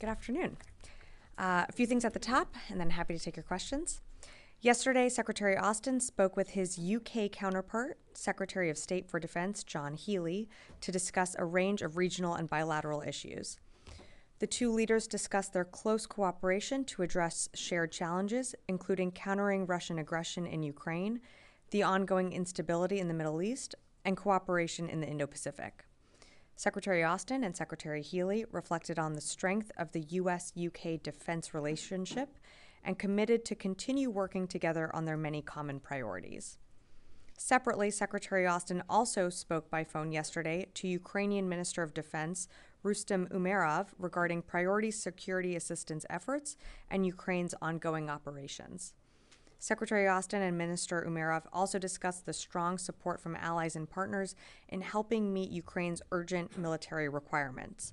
Good afternoon. A few things at the top, and then happy to take your questions. Yesterday, Secretary Austin spoke with his UK counterpart, Secretary of State for Defense John Healey, to discuss a range of regional and bilateral issues. The two leaders discussed their close cooperation to address shared challenges, including countering Russian aggression in Ukraine, the ongoing instability in the Middle East, and cooperation in the Indo-Pacific. Secretary Austin and Secretary Healey reflected on the strength of the U.S.-UK defense relationship and committed to continue working together on their many common priorities. Separately, Secretary Austin also spoke by phone yesterday to Ukrainian Minister of Defense Rustem Umerov regarding priority security assistance efforts and Ukraine's ongoing operations. Secretary Austin and Minister Umerov also discussed the strong support from allies and partners in helping meet Ukraine's urgent military requirements.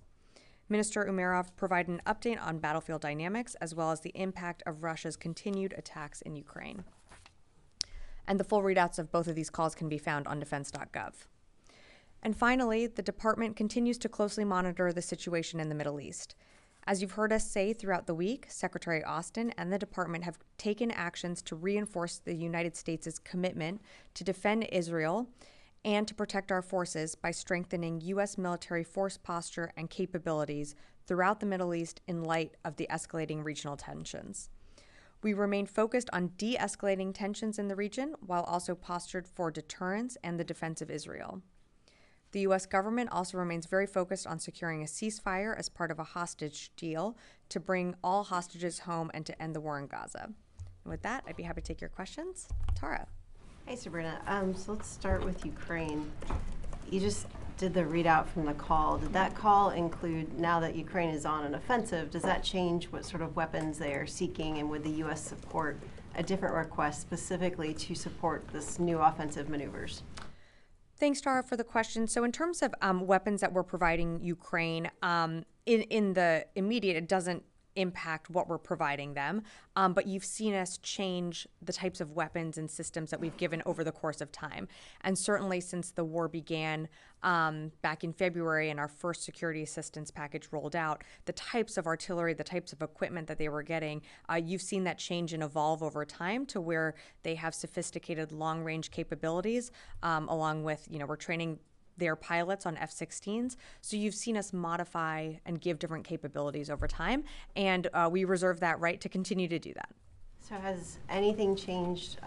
Minister Umerov provided an update on battlefield dynamics as well as the impact of Russia's continued attacks in Ukraine. And the full readouts of both of these calls can be found on defense.gov. And finally, the department continues to closely monitor the situation in the Middle East. As you've heard us say throughout the week, Secretary Austin and the department have taken actions to reinforce the United States' commitment to defend Israel and to protect our forces by strengthening U.S. military force posture and capabilities throughout the Middle East in light of the escalating regional tensions. We remain focused on de-escalating tensions in the region while also postured for deterrence and the defense of Israel. The U.S. government also remains very focused on securing a ceasefire as part of a hostage deal to bring all hostages home and to end the war in Gaza. And with that, I'd be happy to take your questions. Tara. Hey, Sabrina. So let's start with Ukraine. You just did the readout from the call. Did that call include, now that Ukraine is on an offensive, does that change what sort of weapons they are seeking, and would the U.S. support a different request specifically to support this new offensive maneuvers? Thanks, Tara, for the question. So in terms of weapons that we're providing Ukraine, in the immediate, it doesn't impact what we're providing them, but you've seen us change the types of weapons and systems that we've given over the course of time. And certainly since the war began back in February and our first security assistance package rolled out, the types of artillery, the types of equipment that they were getting, you've seen that change and evolve over time to where they have sophisticated long-range capabilities, along with, we're training their pilots on F-16s. So you've seen us modify and give different capabilities over time, and we reserve that right to continue to do that. So has anything changed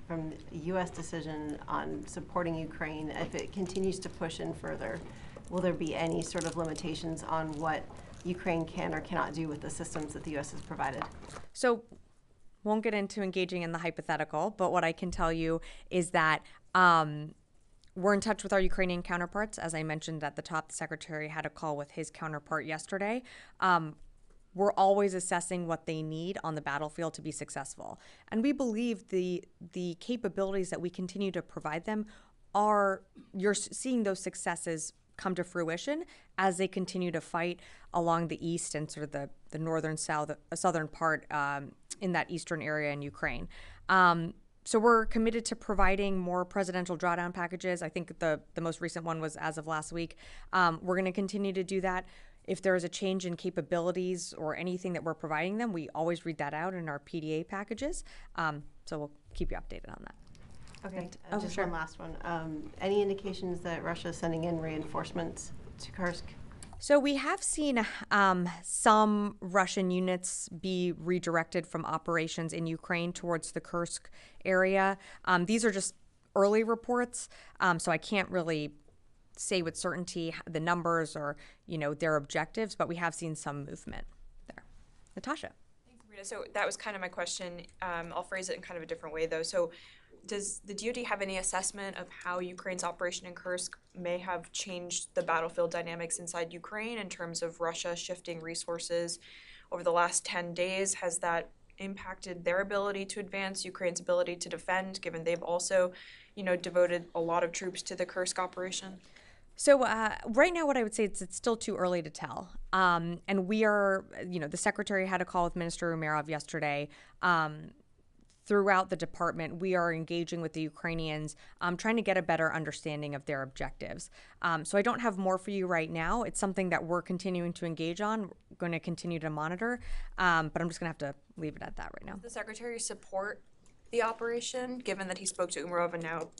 from the U.S. decision on supporting Ukraine? If it continues to push in further, will there be any sort of limitations on what Ukraine can or cannot do with the systems that the U.S. has provided? So won't get into engaging in the hypothetical, but what I can tell you is that we're in touch with our Ukrainian counterparts. As I mentioned at the top, the Secretary had a call with his counterpart yesterday. We're always assessing what they need on the battlefield to be successful. And we believe the capabilities that we continue to provide them you're seeing those successes come to fruition as they continue to fight along the east and sort of the northern southern part in that eastern area in Ukraine. So we're committed to providing more presidential drawdown packages. I think the most recent one was as of last week. We're going to continue to do that. If there is a change in capabilities or anything that we're providing them, we always read that out in our PDA packages. So we'll keep you updated on that. Okay, just one last one. Any indications that Russia is sending in reinforcements to Kursk? So we have seen some Russian units be redirected from operations in Ukraine towards the Kursk area. These are just early reports, so I can't really say with certainty the numbers or their objectives, but we have seen some movement there. Natasha. Thanks, Sabrina. So that was kind of my question. I'll phrase it in kind of a different way, though. So does the DoD have any assessment of how Ukraine's operation in Kursk may have changed the battlefield dynamics inside Ukraine in terms of Russia shifting resources over the last 10 days? Has that impacted their ability to advance, Ukraine's ability to defend, given they've also, devoted a lot of troops to the Kursk operation? So right now, what I would say is it's still too early to tell. And we are, the Secretary had a call with Minister Umerov yesterday. throughout the department, we are engaging with the Ukrainians, trying to get a better understanding of their objectives. So I don't have more for you right now. It's something that we're continuing to engage on, going to continue to monitor, but I'm just going to have to leave it at that right now. Does the Secretary support the operation, given that he spoke to Umarov and now,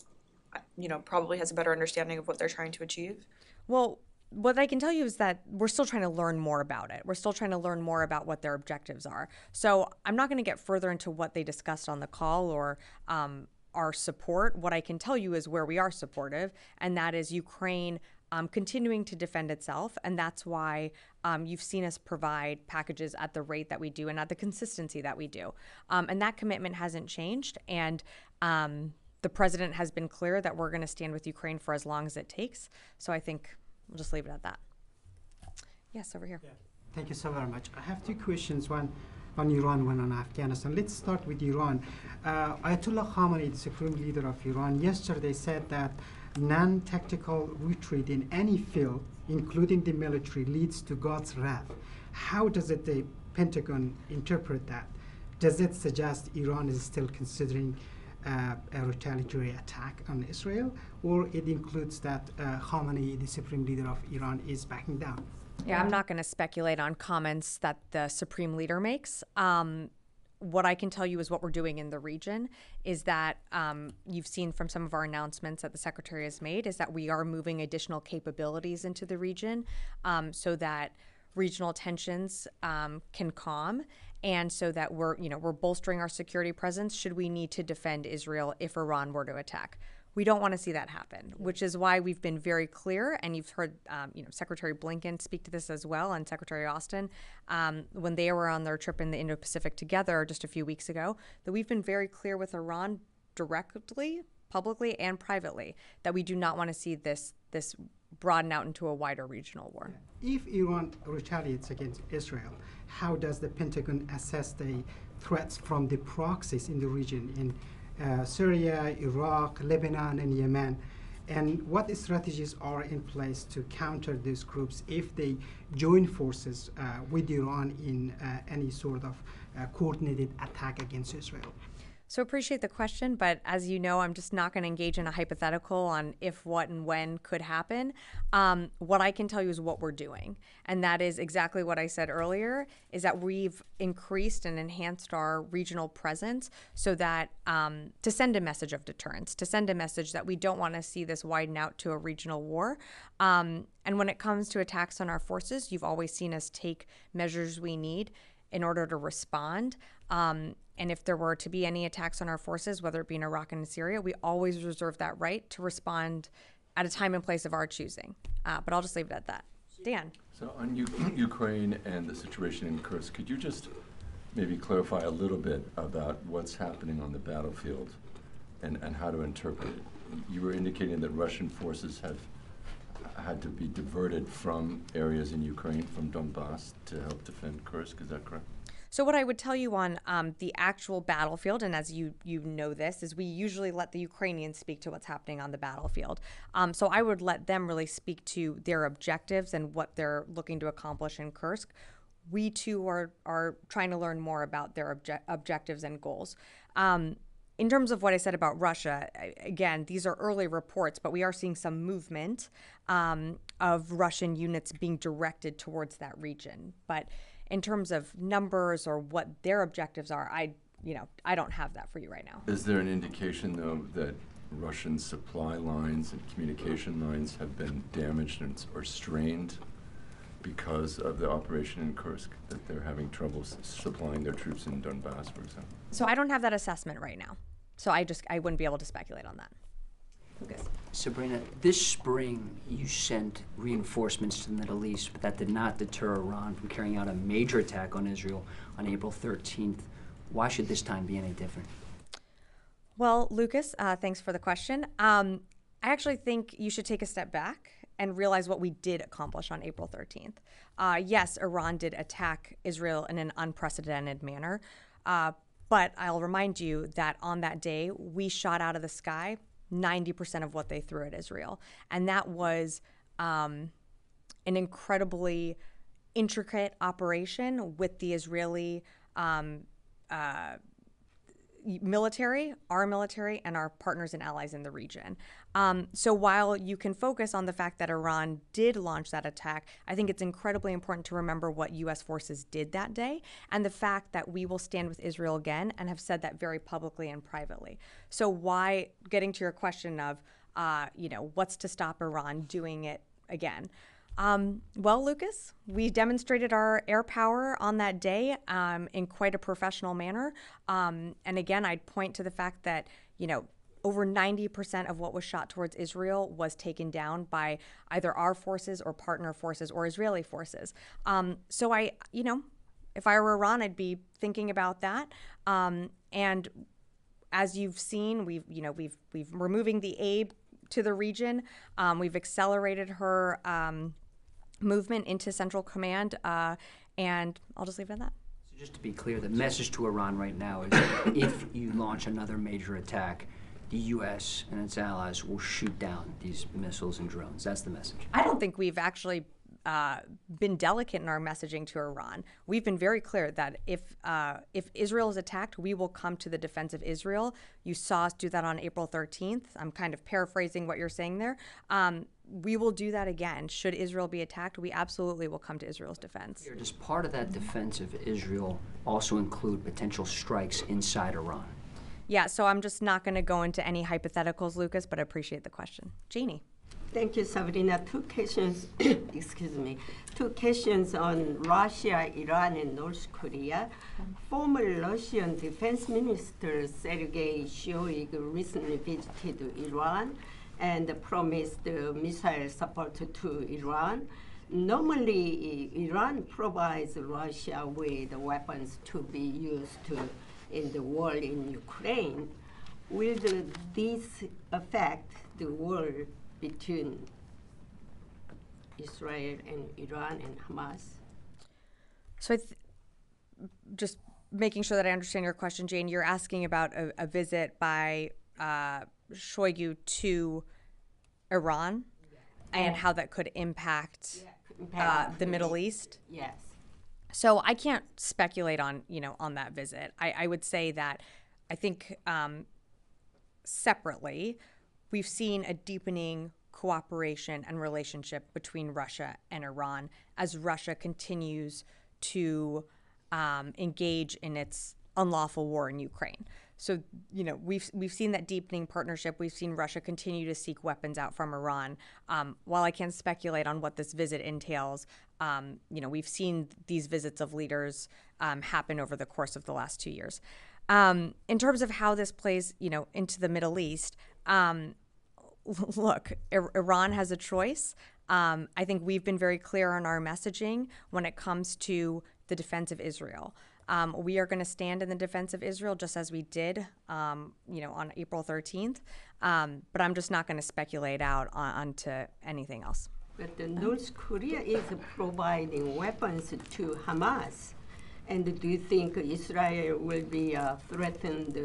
probably has a better understanding of what they're trying to achieve? Well, what I can tell you is that we're still trying to learn more about it. We're still trying to learn more about what their objectives are. So I'm not going to get further into what they discussed on the call or our support. What I can tell you is where we are supportive, and that is Ukraine continuing to defend itself. And that's why you've seen us provide packages at the rate that we do and at the consistency that we do. And that commitment hasn't changed. And the president has been clear that we're going to stand with Ukraine for as long as it takes. So I think we'll just leave it at that. Yes, over here. Yeah. Thank you so very much. I have two questions, one on Iran, one on Afghanistan. Let's start with Iran. Ayatollah Khamenei, the supreme leader of Iran, yesterday said that non-tactical retreat in any field, including the military, leads to God's wrath. How does the Pentagon interpret that? Does it suggest Iran is still considering a retaliatory attack on Israel, or it includes that Khamenei, the supreme leader of Iran, is backing down? Yeah, I'm not going to speculate on comments that the supreme leader makes. What I can tell you is what we're doing in the region is that you've seen from some of our announcements that the Secretary has made is that we are moving additional capabilities into the region so that regional tensions can calm, and so that we're bolstering our security presence should we need to defend Israel if Iran were to attack. We don't want to see that happen, which is why we've been very clear, and you've heard Secretary Blinken speak to this as well, and Secretary Austin, when they were on their trip in the Indo-Pacific together just a few weeks ago, that we've been very clear with Iran directly, publicly, and privately, that we do not want to see this broaden out into a wider regional war. If Iran retaliates against Israel, how does the Pentagon assess the threats from the proxies in the region in Syria, Iraq, Lebanon, and Yemen? And what strategies are in place to counter these groups if they join forces with Iran in any sort of coordinated attack against Israel? So appreciate the question, but as you know, I'm just not going to engage in a hypothetical on if, what, and when could happen. What I can tell you is what we're doing, and that is exactly what I said earlier, is that we've increased and enhanced our regional presence so that to send a message of deterrence, to send a message that we don't want to see this widen out to a regional war. And when it comes to attacks on our forces, you've always seen us take measures we need in order to respond. And if there were to be any attacks on our forces, whether it be in Iraq and in Syria, we always reserve that right to respond at a time and place of our choosing. But I'll just leave it at that. Dan. So on Ukraine and the situation in Kursk, could you just maybe clarify a little bit about what's happening on the battlefield and how to interpret it? You were indicating that Russian forces have had to be diverted from areas in Ukraine, from Donbass, to help defend Kursk. Is that correct? So what I would tell you on the actual battlefield, and as you know this, is we usually let the Ukrainians speak to what's happening on the battlefield. So I would let them really speak to their objectives and what they're looking to accomplish in Kursk. We too are trying to learn more about their objectives and goals. In terms of what I said about Russia, again, these are early reports, but we are seeing some movement of Russian units being directed towards that region. But in terms of numbers or what their objectives are, I don't have that for you right now. Is there an indication, though, that Russian supply lines and communication lines have been damaged or strained because of the operation in Kursk, that they're having trouble supplying their troops in Donbass, for example? So I don't have that assessment right now. So I wouldn't be able to speculate on that. Lucas. Sabrina, this spring you sent reinforcements to the Middle East, but that did not deter Iran from carrying out a major attack on Israel on April 13th. Why should this time be any different? Well, Lucas, thanks for the question. I actually think you should take a step back and realize what we did accomplish on April 13th. Yes, Iran did attack Israel in an unprecedented manner, but I'll remind you that on that day, we shot out of the sky 90% of what they threw at Israel. And that was an incredibly intricate operation with the Israeli military, and our partners and allies in the region. So while you can focus on the fact that Iran did launch that attack, I think it's incredibly important to remember what U.S. forces did that day and the fact that we will stand with Israel again and have said that very publicly and privately. So why, getting to your question of, what's to stop Iran doing it again? Well, Lucas, we demonstrated our air power on that day in quite a professional manner. And again, I'd point to the fact that, over 90% of what was shot towards Israel was taken down by either our forces or partner forces or Israeli forces. So if I were Iran, I'd be thinking about that. And as you've seen, we've removing the aid to the region. We've accelerated her movement into Central Command, and I'll just leave it at that. So just to be clear, the message to Iran right now is if you launch another major attack, the U.S. and its allies will shoot down these missiles and drones. That's the message. I don't think we've actually been delicate in our messaging to Iran. We've been very clear that if Israel is attacked, we will come to the defense of Israel. You saw us do that on April 13th. I'm kind of paraphrasing what you're saying there. We will do that again. Should Israel be attacked, we absolutely will come to Israel's defense. Does part of that defense of Israel also include potential strikes inside Iran? Yeah, so I'm just not going to go into any hypotheticals, Lucas, but I appreciate the question. Jeannie. Thank you, Sabrina. Two questions, excuse me. Two questions on Russia, Iran, and North Korea. Former Russian Defense Minister Sergei Shoigu recently visited Iran and promised missile support to Iran. Normally, Iran provides Russia with weapons to be used in the war in Ukraine. Will this affect the war between Israel and Iran and Hamas? So just making sure that I understand your question, Jane, you're asking about a visit by Shoigu to Iran and how that could impact the Middle East? Yes. So I can't speculate on that visit. I would say that I think separately, we've seen a deepening cooperation and relationship between Russia and Iran as Russia continues to engage in its unlawful war in Ukraine. So, we've seen that deepening partnership. We've seen Russia continue to seek weapons out from Iran. While I can't speculate on what this visit entails, we've seen these visits of leaders happen over the course of the last 2 years. In terms of how this plays, into the Middle East, look, Iran has a choice. I think we've been very clear on our messaging when it comes to the defense of Israel. We are going to stand in the defense of Israel just as we did, on April 13th. But I'm just not going to speculate out onto anything else. But North Korea is providing weapons to Hamas. And do you think Israel will be threatened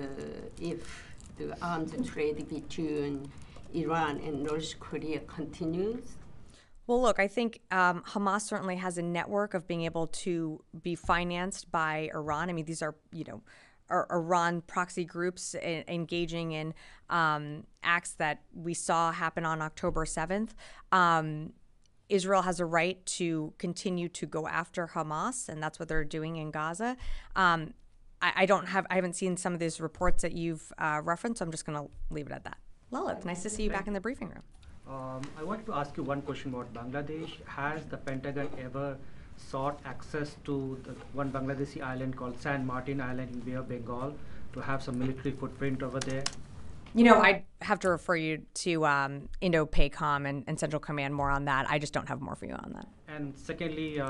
if the arms trade between Iran and North Korea continues? Well, look, I think Hamas certainly has a network of being able to be financed by Iran. I mean, these are, Iran proxy groups engaging in acts that we saw happen on October 7th. Israel has a right to continue to go after Hamas, and that's what they're doing in Gaza. I haven't seen some of these reports that you've referenced, so I'm just going to leave it at that. Lilith, nice to see you back in the briefing room. I wanted to ask you one question about Bangladesh. Has the Pentagon ever sought access to the one Bangladeshi island called San Martin Island in Bay of Bengal to have some military footprint over there? I have to refer you to Indo-PACOM and Central Command more on that. I just don't have more for you on that. And secondly,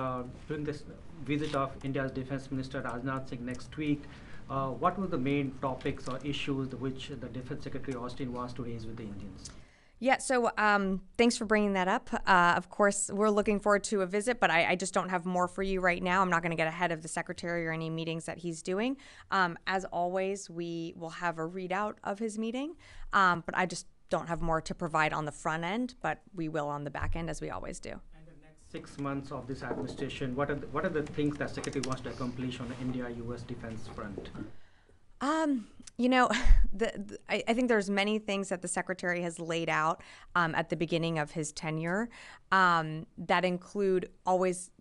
during this visit of India's Defense Minister Rajnath Singh next week, what were the main topics or issues which the Defense Secretary Austin was to raise with the Indians? Yeah, so thanks for bringing that up. Of course, we're looking forward to a visit, but I just don't have more for you right now. I'm not going to get ahead of the Secretary or any meetings that he's doing. As always, we will have a readout of his meeting, but I just don't have more to provide on the front end, but we will on the back end, as we always do. And the next 6 months of this administration, what are the things that Secretary wants to accomplish on the India-U.S. defense front? You know, I think there's many things that the secretary has laid out at the beginning of his tenure that include always,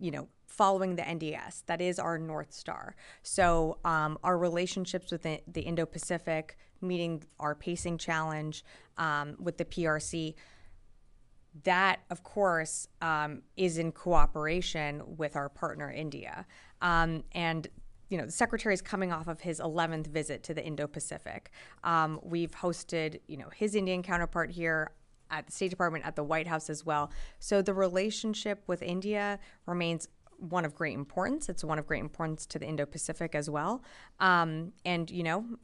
following the NDS. That is our North Star. So our relationships with the Indo-Pacific, meeting our pacing challenge with the PRC, that, of course, is in cooperation with our partner, India. And the secretary is coming off of his 11th visit to the Indo-Pacific. We've hosted, his Indian counterpart here at the State Department, at the White House as well. So the relationship with India remains one of great importance. It's one of great importance to the Indo-Pacific as well. And,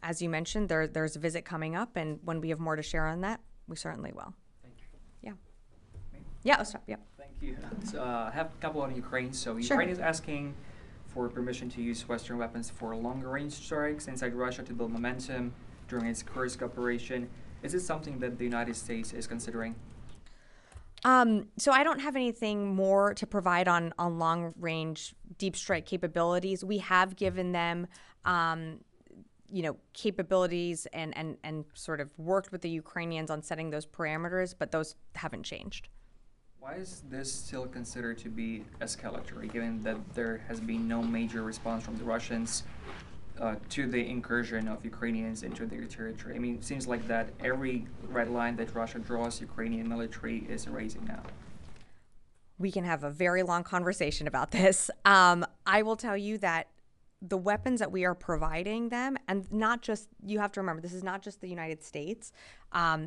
as you mentioned, there's a visit coming up, and when we have more to share on that, we certainly will. Thank you. Yeah. Yeah, let's stop. Yeah. Thank you. So, I have a couple on Ukraine. So Sure. Ukraine is asking for permission to use Western weapons for longer range strikes inside Russia to build momentum during its Kursk operation. Is this something that the United States is considering? So I don't have anything more to provide on long-range deep strike capabilities. We have given them, capabilities and sort of worked with the Ukrainians on setting those parameters, but those haven't changed. Why is this still considered to be escalatory, given that there has been no major response from the Russians to the incursion of Ukrainians into their territory? I mean, it seems like that every red line that Russia draws, Ukrainian military is erasing now. We can have a very long conversation about this. I will tell you that the weapons that we are providing them, and not just, you have to remember, this is not just the United States.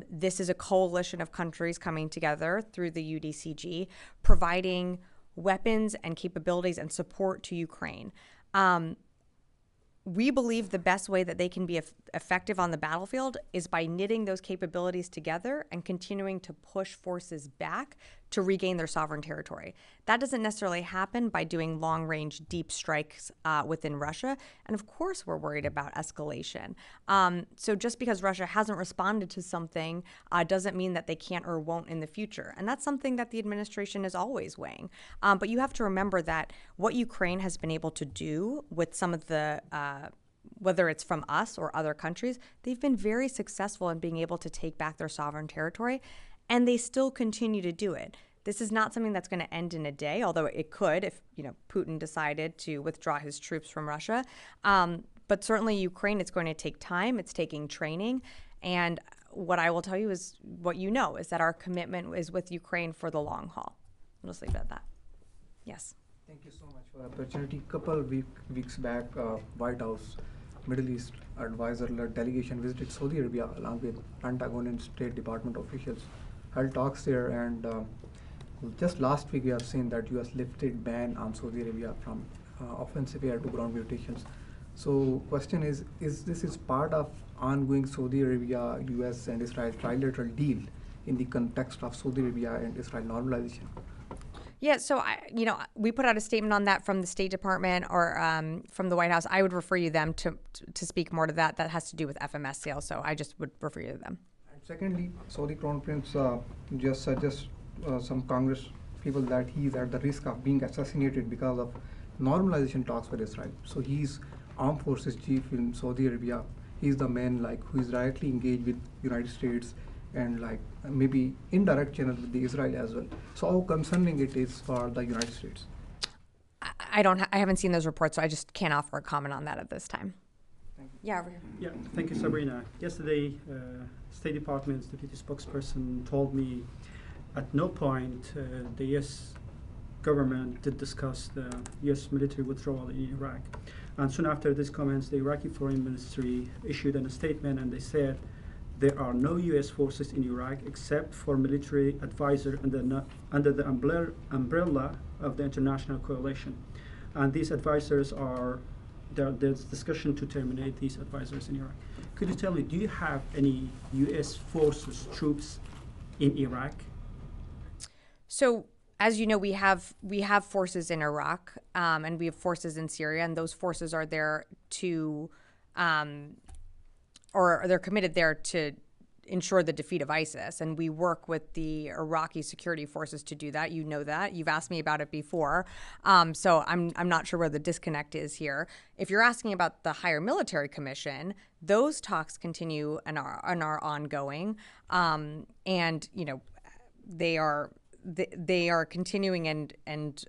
This is a coalition of countries coming together through the UDCG, providing weapons and capabilities and support to Ukraine. We believe the best way that they can be effective on the battlefield is by knitting those capabilities together and continuing to push forces back to regain their sovereign territory. That doesn't necessarily happen by doing long-range deep strikes within Russia. And of course, we're worried about escalation. So just because Russia hasn't responded to something doesn't mean that they can't or won't in the future. And that's something that the administration is always weighing. But you have to remember that what Ukraine has been able to do with some of the whether it's from us or other countries, they've been very successful in being able to take back their sovereign territory, and they still continue to do it. This is not something that's going to end in a day, although it could if Putin decided to withdraw his troops from Russia. But certainly Ukraine, it's going to take time. It's taking training. And what I will tell you is what you know, is that our commitment is with Ukraine for the long haul. I'll just leave it at that. Yes. Thank you so much for the opportunity. Couple weeks back, White House Middle East advisor-led delegation visited Saudi Arabia along with Pentagon and State Department officials. Held talks there, and just last week we have seen that U.S. lifted ban on Saudi Arabia from offensive air to ground mutations. So question is this part of ongoing Saudi Arabia, U.S. and Israel trilateral deal in the context of Saudi Arabia and Israel normalization? Yeah, so we put out a statement on that from the State Department or from the White House. I would refer you them to speak more to that. That has to do with FMS sales, so I just would refer you to them. And secondly, Saudi Crown Prince just suggests some Congress people that he is at the risk of being assassinated because of normalization talks with Israel. So he's armed forces chief in Saudi Arabia. He's the man who is directly engaged with United States and maybe indirect channel with the Israel as well. So how concerning it is for the United States? I haven't seen those reports, so I just can't offer a comment on that at this time. Thank you. Yeah, over here. Yeah, thank you, Sabrina. Yesterday, State Department's deputy spokesperson told me at no point the U.S. government did discuss the U.S. military withdrawal in Iraq. And soon after these comments, the Iraqi Foreign Ministry issued a statement, and they said there are no U.S. forces in Iraq except for military advisor under the umbrella of the international coalition. And these advisors there's discussion to terminate these advisors in Iraq. Could you tell me, do you have any U.S. forces, troops in Iraq? So, as you know, we have forces in Iraq, and we have forces in Syria, and those forces are there to, or they're committed there to ensure the defeat of ISIS, and we work with the Iraqi security forces to do that. You know that. You've asked me about it before, so I'm not sure where the disconnect is here. If you're asking about the higher military commission, those talks continue and are ongoing, and they are continuing, and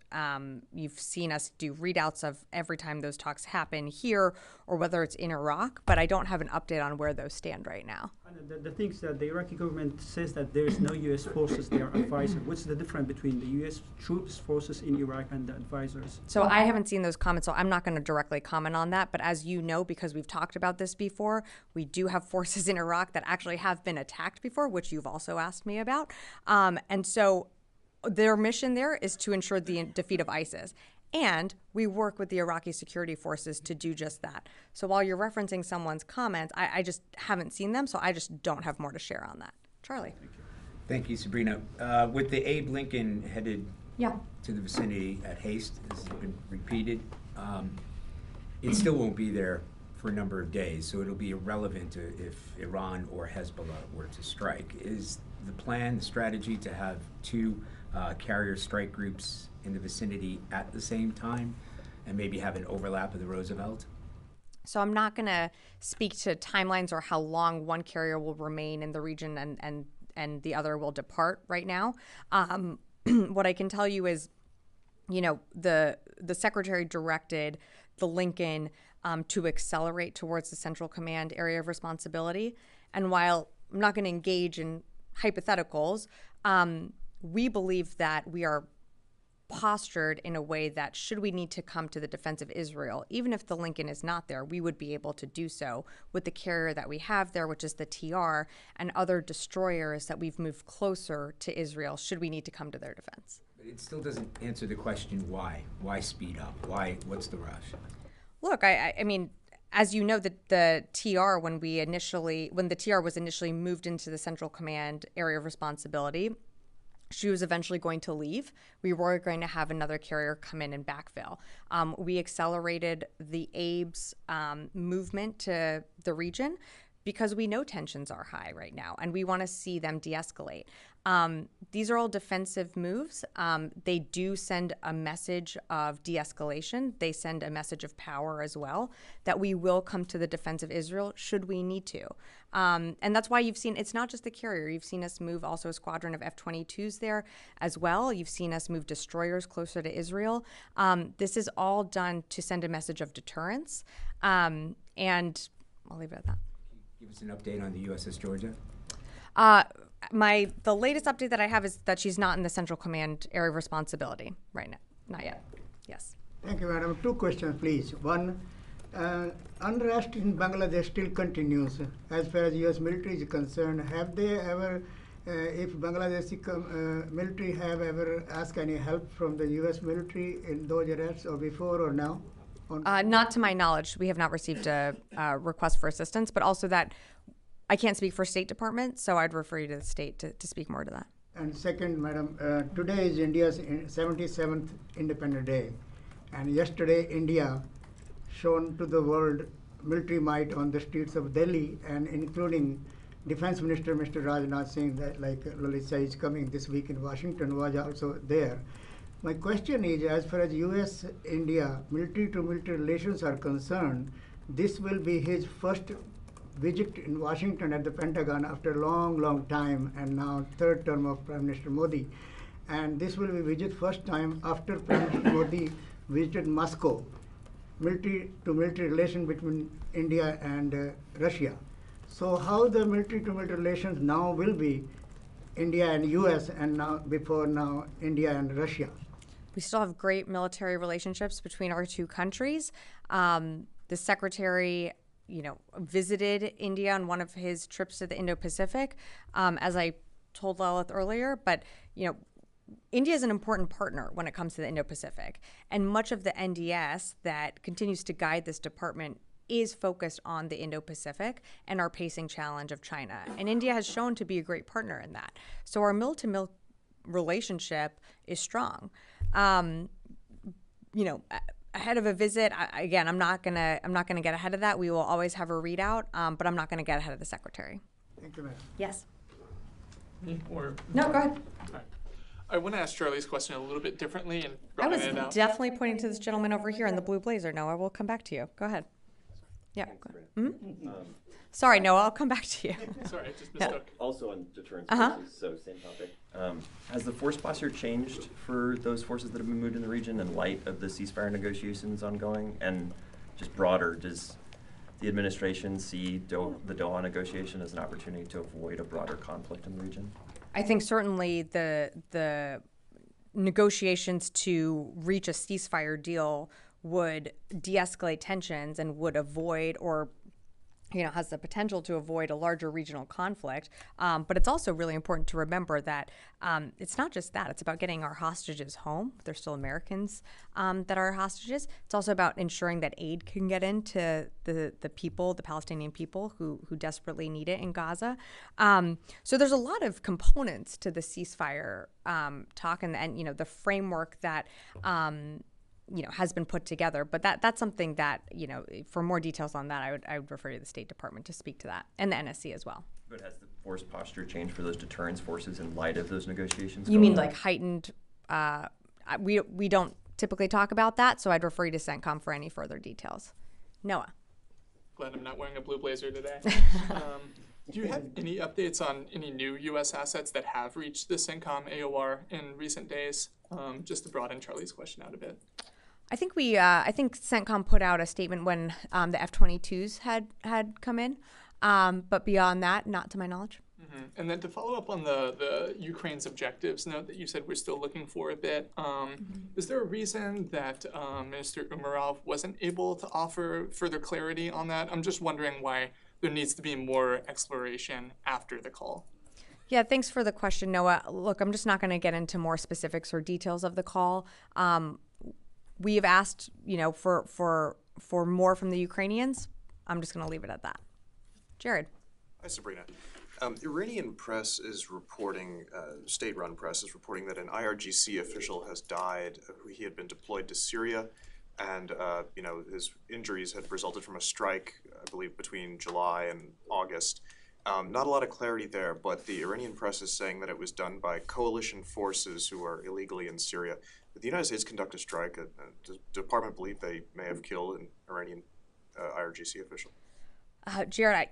you've seen us do readouts of every time those talks happen here or whether it's in Iraq, but I don't have an update on where those stand right now. The thing is that the Iraqi government says that there is no U.S. forces there advisor. What's the difference between the U.S. troops forces in Iraq and the advisors? So I haven't seen those comments, so I'm not going to directly comment on that. But as you know, because we've talked about this before, we do have forces in Iraq that actually have been attacked before, which you've also asked me about. And so their mission there is to ensure the defeat of ISIS. And we work with the Iraqi security forces to do just that. So while you're referencing someone's comments, I just haven't seen them, so I just don't have more to share on that. Charlie. Thank you, Sabrina. With the Abe Lincoln headed to the vicinity at haste, as has been repeated, it still won't be there for a number of days, so it'll be irrelevant if Iran or Hezbollah were to strike. Is the plan, the strategy to have two carrier strike groups in the vicinity at the same time and maybe have an overlap of the Roosevelt? So I'm not going to speak to timelines or how long one carrier will remain in the region and the other will depart right now. What I can tell you is, the secretary directed the Lincoln to accelerate towards the Central Command area of responsibility. And while I'm not going to engage in hypotheticals, we believe that we are postured in a way that should we need to come to the defense of Israel, even if the Lincoln is not there, we would be able to do so with the carrier that we have there, which is the TR, and other destroyers that we've moved closer to Israel should we need to come to their defense. But it still doesn't answer the question why. Why speed up? What's the rush? Look, I mean, as you know, the TR, when the TR was initially moved into the Central Command area of responsibility, she was eventually going to leave. We were going to have another carrier come in and backfill. We accelerated the Abe's movement to the region because we know tensions are high right now, and we want to see them de-escalate. These are all defensive moves. They do send a message of de-escalation. They send a message of power as well, that we will come to the defense of Israel should we need to. And that's why you've seen, it's not just the carrier. You've seen us move also a squadron of F-22s there as well. You've seen us move destroyers closer to Israel. This is all done to send a message of deterrence. And I'll leave it at that. Give us an update on the USS Georgia. The latest update that I have is that she's not in the Central Command area of responsibility right now. Not yet. Yes. Thank you, madam. Two questions, please. One, unrest in Bangladesh still continues. As far as U.S. military is concerned, have they ever, if Bangladeshi military have ever asked any help from the U.S. military in those arrests, or before or now? Not to my knowledge. We have not received a request for assistance, but also that I can't speak for State Department, so I'd refer you to the state to speak more to that. And second, madam, today is India's 77th Independence Day. And yesterday, India shown to the world military might on the streets of Delhi, and including Defense Minister Mr. Rajnath Singh, that like Lalit said, is coming this week in Washington, was also there. My question is, as far as U.S.-India military-to-military relations are concerned, this will be his first visit in Washington at the Pentagon after a long, long time, and now third term of Prime Minister Modi. And this will be visit first time after Prime Minister Modi visited Moscow, military-to-military relation between India and Russia. So how the military-to-military relations now will be India and U.S. and now India and Russia? We still have great military relationships between our two countries. The secretary, visited India on one of his trips to the Indo-Pacific, as I told Lalit earlier. But, India is an important partner when it comes to the Indo-Pacific. And much of the NDS that continues to guide this department is focused on the Indo-Pacific and our pacing challenge of China. And India has shown to be a great partner in that. So our mil-to-mil relationship is strong. Ahead of a visit, I'm not gonna get ahead of that. We will always have a readout, but I'm not gonna get ahead of the secretary. Thank you, Madam. Yes. Or No, go ahead. I want to ask Charlie's question a little bit differently and I was broaden it out. definitely pointing to this gentleman over here in the blue blazer. Noah, we'll come back to you. Go ahead. Yeah. Sorry, Noah, I'll come back to you. Sorry, I just Yeah. mistook. Also on deterrence Uh-huh. forces, so same topic. Has the force posture changed for those forces that have been moved in the region in light of the ceasefire negotiations ongoing? And just broader, does the administration see the Doha negotiation as an opportunity to avoid a broader conflict in the region? I think certainly the negotiations to reach a ceasefire deal would de-escalate tensions and would avoid or has the potential to avoid a larger regional conflict. But it's also really important to remember that it's not just that. It's about getting our hostages home. They're still Americans that are hostages. It's also about ensuring that aid can get into the people, the Palestinian people who desperately need it in Gaza. So there's a lot of components to the ceasefire talk and the framework that has been put together, but that's something that for more details on that, I would refer to the State Department to speak to that, and the NSC as well. But has the force posture changed for those deterrence forces in light of those negotiations? You mean like heightened? We don't typically talk about that, so I'd refer you to CENTCOM for any further details. Noah. Glad I'm not wearing a blue blazer today. Do you have any updates on any new U.S. assets that have reached the CENTCOM AOR in recent days? Just to broaden Charlie's question out a bit. I think I think CENTCOM put out a statement when the F-22s had come in, but beyond that, not to my knowledge. Mm-hmm. And then to follow up on the Ukraine's objectives note that you said we're still looking for a bit, is there a reason that Minister Umerov wasn't able to offer further clarity on that? I'm just wondering why there needs to be more exploration after the call. Yeah, thanks for the question, Noah. Look, I'm just not going to get into more specifics or details of the call. We have asked, for more from the Ukrainians. I'm just going to leave it at that. Jared. Hi, Sabrina. Iranian press is reporting, state-run press is reporting that an IRGC official has died. He had been deployed to Syria, and his injuries had resulted from a strike, I believe, between July and August. Not a lot of clarity there, but the Iranian press is saying that it was done by coalition forces who are illegally in Syria. Did the United States conduct a strike? Does the department believe they may have killed an Iranian IRGC official? Jared,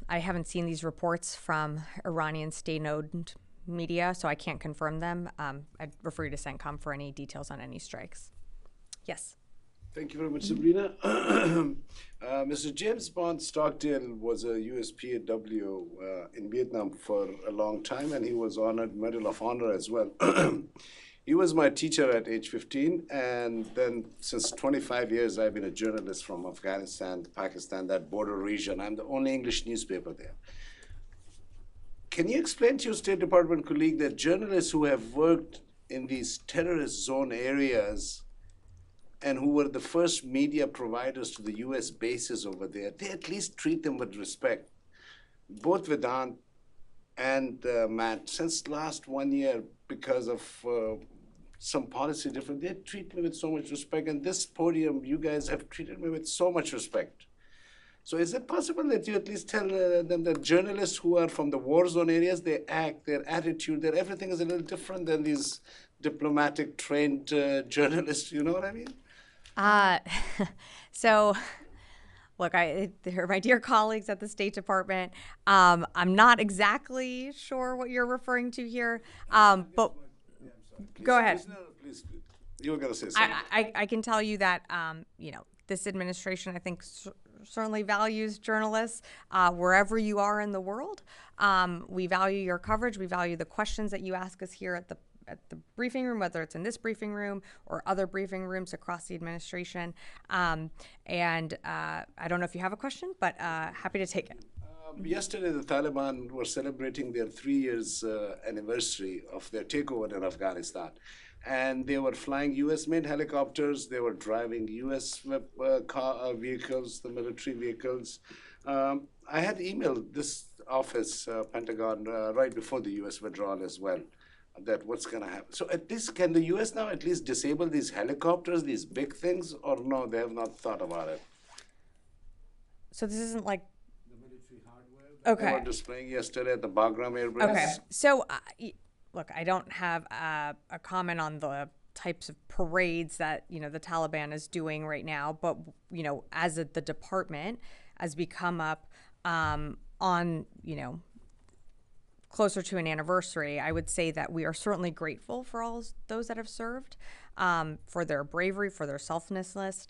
I haven't seen these reports from Iranian state-owned media, so I can't confirm them. I'd refer you to CENTCOM for any details on any strikes. Yes. Thank you very much, Sabrina. Mr. James Bond Stockdale was a US PAW in Vietnam for a long time, and he was honored Medal of Honor as well. He was my teacher at age 15, and then since 25 years, I've been a journalist from Afghanistan, Pakistan, that border region. I'm the only English newspaper there. Can you explain to your State Department colleague that journalists who have worked in these terrorist zone areas and who were the first media providers to the US bases over there, they at least treat them with respect? Both Vedant and Matt, since last 1 year, because of some policy difference, they treat me with so much respect. And this podium, you guys have treated me with so much respect. So is it possible that you at least tell them that journalists who are from the war zone areas, they act, their attitude, their everything is a little different than these diplomatic trained journalists, you know what I mean? So, look, they're my dear colleagues at the State Department. I'm not exactly sure what you're referring to here, but go ahead. Please, you were going to say something. I can tell you that, this administration, I think, certainly values journalists wherever you are in the world. We value your coverage. We value the questions that you ask us here at the briefing room, whether it's in this briefing room or other briefing rooms across the administration. I don't know if you have a question, but happy to take it. Yesterday, the Taliban were celebrating their 3 years anniversary of their takeover in Afghanistan. And they were flying US-made helicopters. They were driving US vehicles, the military vehicles. I had emailed this office, Pentagon, right before the US withdrawal as well, that what's going to happen. So at least, can the US now at least disable these helicopters, these big things, or no, they have not thought about it? So this isn't like... The military hardware, they Okay. were displaying yesterday at the Bagram Air Base? Okay. So, look, I don't have a comment on the types of parades that, the Taliban is doing right now. But, as the department, as we come up on, closer to an anniversary, I would say that we are certainly grateful for all those that have served, for their bravery, for their selflessness,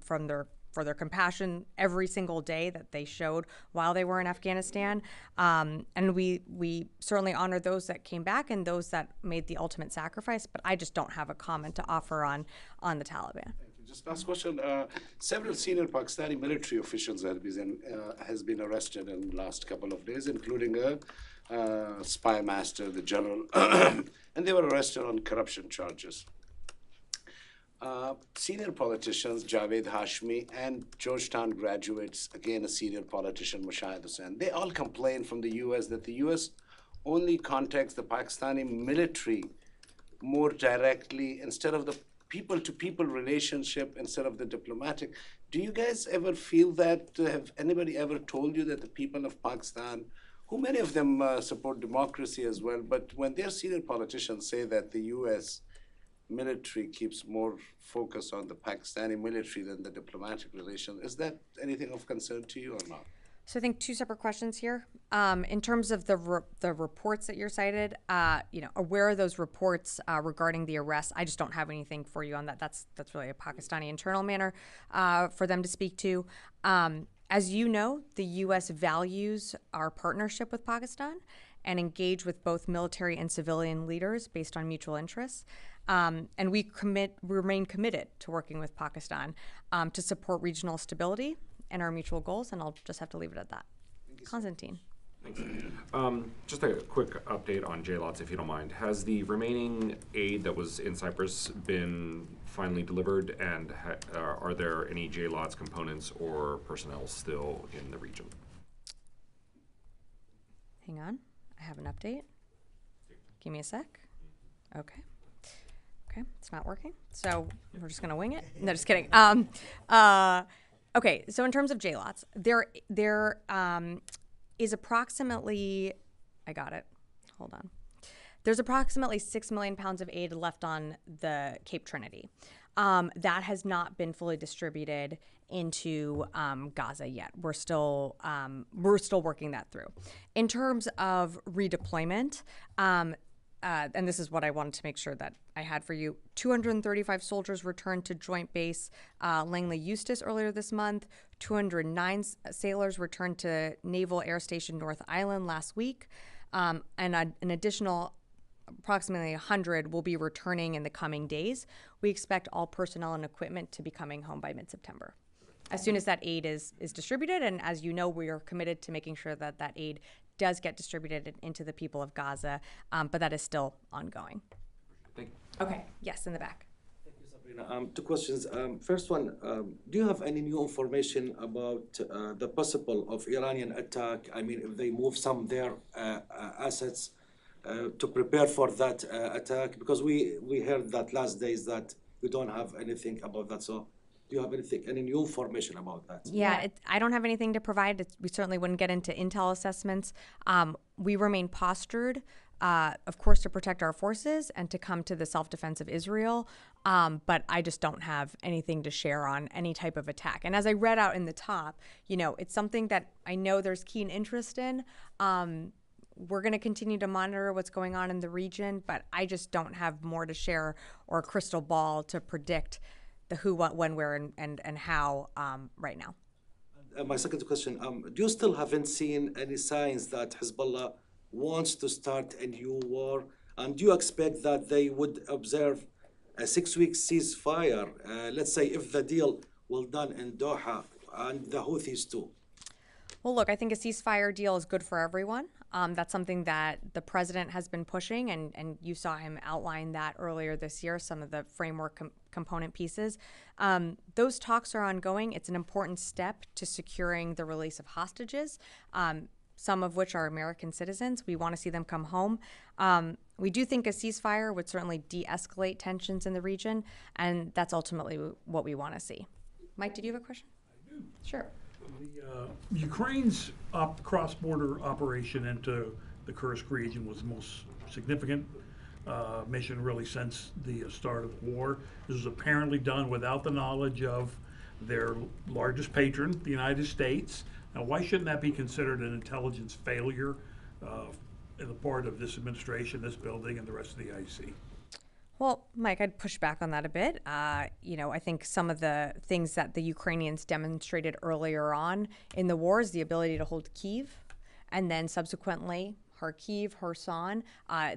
for their compassion every single day that they showed while they were in Afghanistan. And we certainly honor those that came back and those that made the ultimate sacrifice, but I just don't have a comment to offer on the Taliban. Just last question. Several senior Pakistani military officials has been arrested in the last couple of days, including a spy master, the general, and they were arrested on corruption charges. Senior politicians, Javed Hashmi, and Georgetown graduates, again a senior politician, Mushahid Hussain, they all complain from the U.S. that the U.S. only contacts the Pakistani military more directly instead of the people-to-people relationship instead of the diplomatic. Do you guys ever feel that? Have anybody ever told you that the people of Pakistan, who many of them support democracy as well, but when their senior politicians say that the U.S. military keeps more focus on the Pakistani military than the diplomatic relation, is that anything of concern to you or not? So I think two separate questions here. In terms of the reports that you're cited, aware of those reports regarding the arrest, I just don't have anything for you on that. That's really a Pakistani internal matter for them to speak to. As you know, the U.S. values our partnership with Pakistan and engage with both military and civilian leaders based on mutual interests. And we remain committed to working with Pakistan to support regional stability and our mutual goals, and I'll just have to leave it at that. Konstantin. Thanks. Just a quick update on JLOTS, if you don't mind. Has the remaining aid that was in Cyprus been finally delivered, and are there any JLOTS components or personnel still in the region? Hang on, I have an update. Give me a sec. Okay, it's not working, so we're just gonna wing it. No, just kidding. Okay, so in terms of JLOTS, there is approximately, I got it, hold on. There's approximately 6 million pounds of aid left on the Cape Trinity. That has not been fully distributed into Gaza yet. We're still working that through. In terms of redeployment, and this is what I wanted to make sure that I had for you. 235 soldiers returned to Joint Base Langley Eustis earlier this month. 209 sailors returned to Naval Air Station North Island last week. And an additional approximately 100 will be returning in the coming days. We expect all personnel and equipment to be coming home by mid-September. As soon as that aid is distributed, and as you know, we are committed to making sure that that aid does get distributed into the people of Gaza, but that is still ongoing. Thank you. Okay, yes, in the back. Thank you, Sabrina. Two questions. First one, do you have any new information about the possible of Iranian attack? I mean, if they move some of their assets to prepare for that attack? Because we heard that last days that we don't have anything about that. So do you have any new information about that? Yeah, I don't have anything to provide. We certainly wouldn't get into intel assessments. We remain postured, of course, to protect our forces and to come to the self-defense of Israel. But I just don't have anything to share on any type of attack. And as I read out in the top, it's something that I know there's keen interest in. We're going to continue to monitor what's going on in the region, but I just don't have more to share or a crystal ball to predict the who, what, when, where, and how right now. My second question, do you still haven't seen any signs that Hezbollah wants to start a new war? And do you expect that they would observe a 6-week ceasefire, let's say if the deal will done in Doha, and the Houthis too? Well, look, I think a ceasefire deal is good for everyone. That's something that the president has been pushing, and you saw him outline that earlier this year, some of the framework component pieces. Those talks are ongoing. It's an important step to securing the release of hostages, some of which are American citizens. We want to see them come home. We do think a ceasefire would certainly de-escalate tensions in the region, and that's ultimately what we want to see. Mike, did you have a question? I do. Sure. Ukraine's cross-border operation into the Kursk region was the most significant mission really since the start of the war. This was apparently done without the knowledge of their largest patron, the United States. Now, why shouldn't that be considered an intelligence failure on the part of this administration, this building, and the rest of the IC? Well, Mike, I'd push back on that a bit. I think some of the things that the Ukrainians demonstrated earlier on in the war is the ability to hold Kyiv, and then subsequently Kharkiv, Kherson.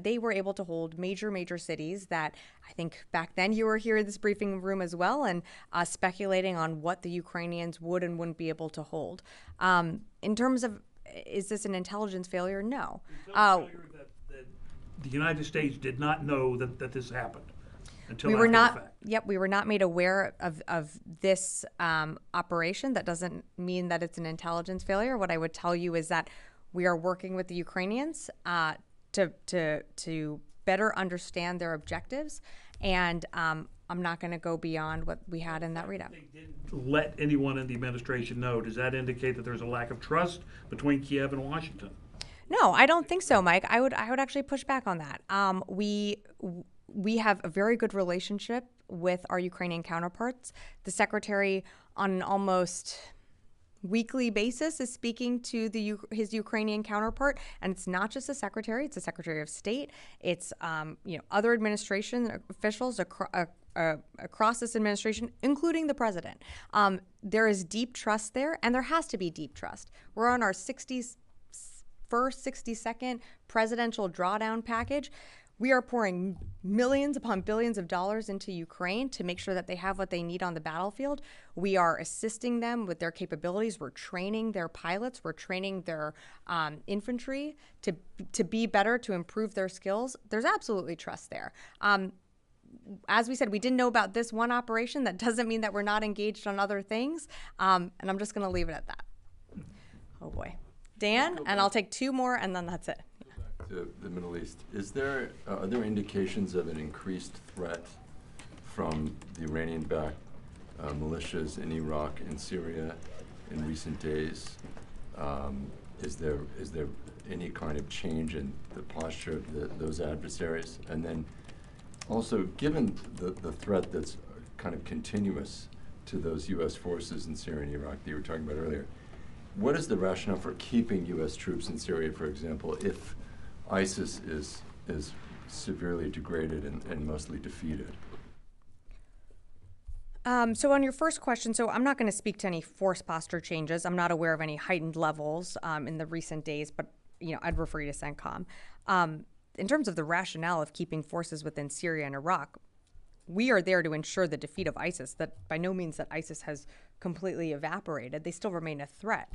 They were able to hold major cities that I think back then you were here in this briefing room as well, and speculating on what the Ukrainians would and wouldn't be able to hold. In terms of, is this an intelligence failure? No. The United States did not know that this happened until we were after not. the fact. Yep, we were not made aware of this operation. That doesn't mean that it's an intelligence failure. What I would tell you is that we are working with the Ukrainians to better understand their objectives, and I'm not going to go beyond what we had in that readout. Let anyone in the administration know. Does that indicate that there's a lack of trust between Kiev and Washington? No, I don't think so, Mike. I would actually push back on that. We have a very good relationship with our Ukrainian counterparts. The secretary, on an almost weekly basis, is speaking to his Ukrainian counterpart, and it's not just the secretary; it's the Secretary of State. It's other administration officials across this administration, including the president. There is deep trust there, and there has to be deep trust. We're on our 62nd presidential drawdown package. We are pouring millions upon billions of dollars into Ukraine to make sure that they have what they need on the battlefield. We are assisting them with their capabilities. We're training their pilots. We're training their infantry to be better, to improve their skills. There's absolutely trust there. As we said, we didn't know about this one operation. That doesn't mean that we're not engaged on other things. And I'm just going to leave it at that. Oh, boy. Dan, and I'll take two more, and then that's it. To the Middle East, are there indications of an increased threat from the Iranian-backed militias in Iraq and Syria in recent days? Is there any kind of change in the posture of those adversaries? And then also, given the threat that's kind of continuous to those U.S. forces in Syria and Iraq that you were talking about earlier, what is the rationale for keeping U.S. troops in Syria, for example, if ISIS is severely degraded and mostly defeated? So on your first question, so I'm not going to speak to any force posture changes. I'm not aware of any heightened levels in the recent days, but I'd refer you to CENTCOM. In terms of the rationale of keeping forces within Syria and Iraq, we are there to ensure the defeat of ISIS. That by no means that ISIS has completely evaporated. They still remain a threat.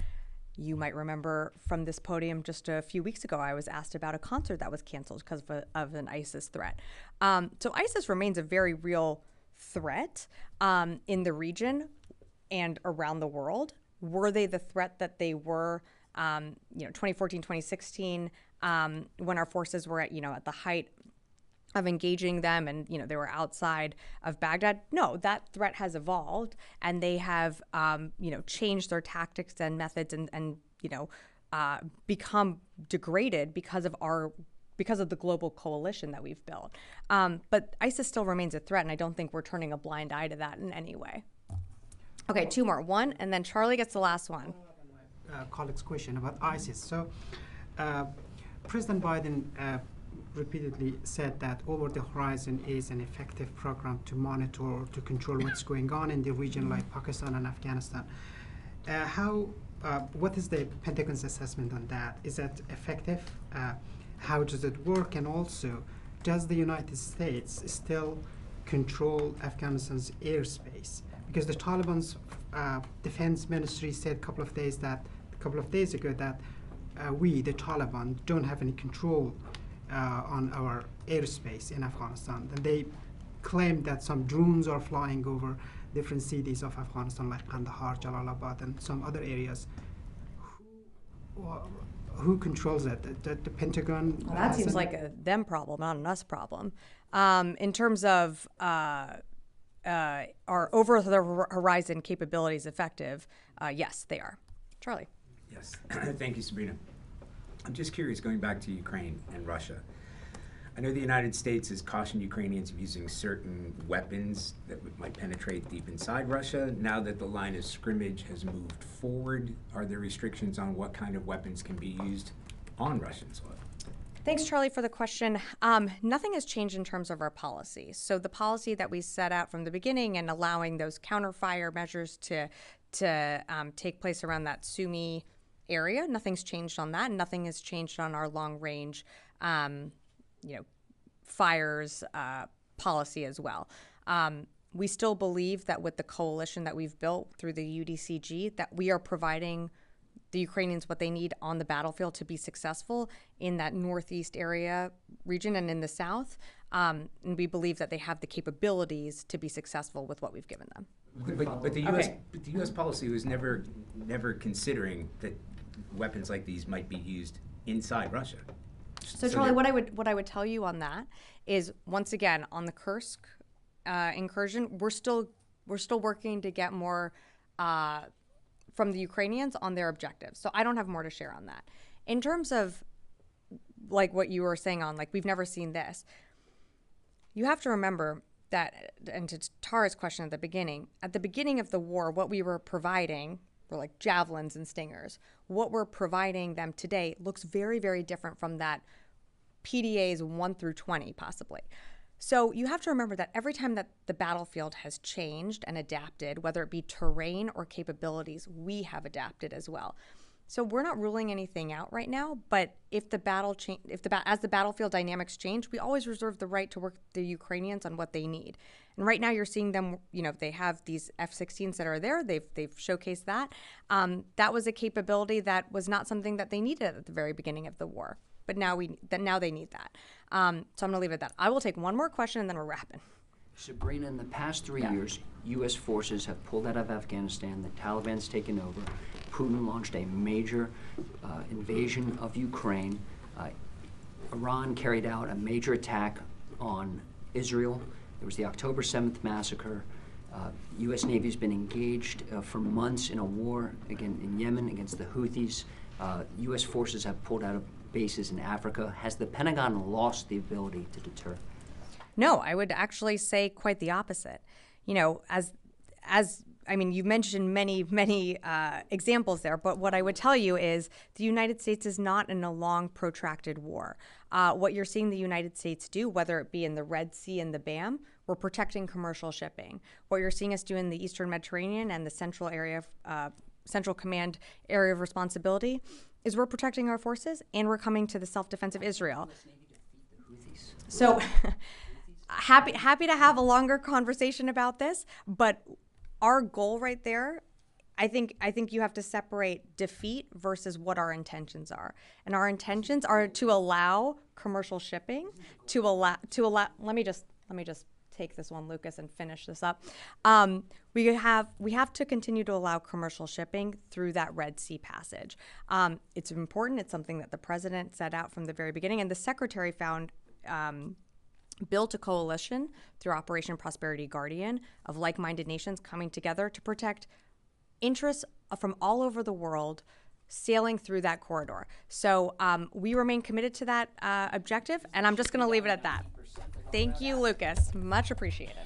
You might remember from this podium just a few weeks ago, I was asked about a concert that was canceled because of an ISIS threat. So ISIS remains a very real threat in the region and around the world. Were they the threat that they were, 2014, 2016, when our forces were at the height of engaging them and, they were outside of Baghdad? No, that threat has evolved, and they have, changed their tactics and methods and become degraded because of the global coalition that we've built. But ISIS still remains a threat, and I don't think we're turning a blind eye to that in any way. Okay, two more. One, and then Charlie gets the last one. Colleague's question about ISIS. So, President Biden repeatedly said that Over the Horizon is an effective program to monitor, to control what's going on in the region like Pakistan and Afghanistan. What is the Pentagon's assessment on that? Is that effective? How does it work? And also, does the United States still control Afghanistan's airspace? Because the Taliban's defense ministry said a couple of days ago that we, the Taliban, don't have any control on our airspace in Afghanistan. And they claim that some drones are flying over different cities of Afghanistan, like Kandahar, Jalalabad, and some other areas. Who controls that? The Pentagon? Well, that seems like a them problem, not an us problem. In terms of are over the horizon capabilities effective? Yes, they are. Charlie. Yes, thank you, Sabrina. I'm just curious, going back to Ukraine and Russia. I know the United States has cautioned Ukrainians of using certain weapons that might penetrate deep inside Russia. Now that the line of scrimmage has moved forward, are there restrictions on what kind of weapons can be used on Russian soil? Thanks, Charlie, for the question. Nothing has changed in terms of our policy. So the policy that we set out from the beginning and allowing those counter-fire measures to take place around that Sumy area, nothing's changed on that. Nothing has changed on our long-range fires policy as well. We still believe that with the coalition that we've built through the UDCG, that we are providing the Ukrainians what they need on the battlefield to be successful in that northeast area region and in the south. And we believe that they have the capabilities to be successful with what we've given them. But the U.S. policy was never considering that weapons like these might be used inside Russia. So Charlie, what I would tell you on that is, once again, on the Kursk incursion, we're still working to get more from the Ukrainians on their objectives. So I don't have more to share on that. In terms of like what you were saying on, like, we've never seen this, you have to remember that, and to Tara's question at the beginning of the war, what we were providing were like javelins and stingers. What we're providing them today looks very, very different from that PDAs 1 through 20 possibly. So you have to remember that every time that the battlefield has changed and adapted, whether it be terrain or capabilities, we have adapted as well. So we're not ruling anything out right now, but if the as the battlefield dynamics change, we always reserve the right to work with the Ukrainians on what they need. And right now you're seeing them, they have these F-16s that are there. They've showcased that. That was a capability that was not something that they needed at the very beginning of the war. But now they need that. So I'm going to leave it at that. I will take one more question and then we're wrapping. Sabrina, in the past 3 years, U.S. forces have pulled out of Afghanistan. The Taliban's taken over. Putin launched a major invasion of Ukraine. Iran carried out a major attack on Israel. There was the October 7th massacre. U.S. Navy has been engaged for months in a war again in Yemen against the Houthis. U.S. forces have pulled out of bases in Africa. Has the Pentagon lost the ability to deter? No, I would actually say quite the opposite. You mentioned many examples there, but what I would tell you is the United States is not in a long, protracted war. What you're seeing the United States do, whether it be in the Red Sea and the BAM, we're protecting commercial shipping. What you're seeing us do in the Eastern Mediterranean and the Central Command area of responsibility is we're protecting our forces and we're coming to the self-defense of Israel. So happy to have a longer conversation about this, but our goal right there, I think you have to separate defeat versus what our intentions are. And our intentions are to allow commercial shipping, to allow let me just take this one, Lucas, and finish this up. We have to continue to allow commercial shipping through that Red Sea passage. It's important. It's something that the president set out from the very beginning, and the secretary built a coalition through Operation Prosperity Guardian of like-minded nations coming together to protect interests from all over the world sailing through that corridor. So we remain committed to that objective, and I'm just going to leave it at that. Thank you, Lucas. Much appreciated.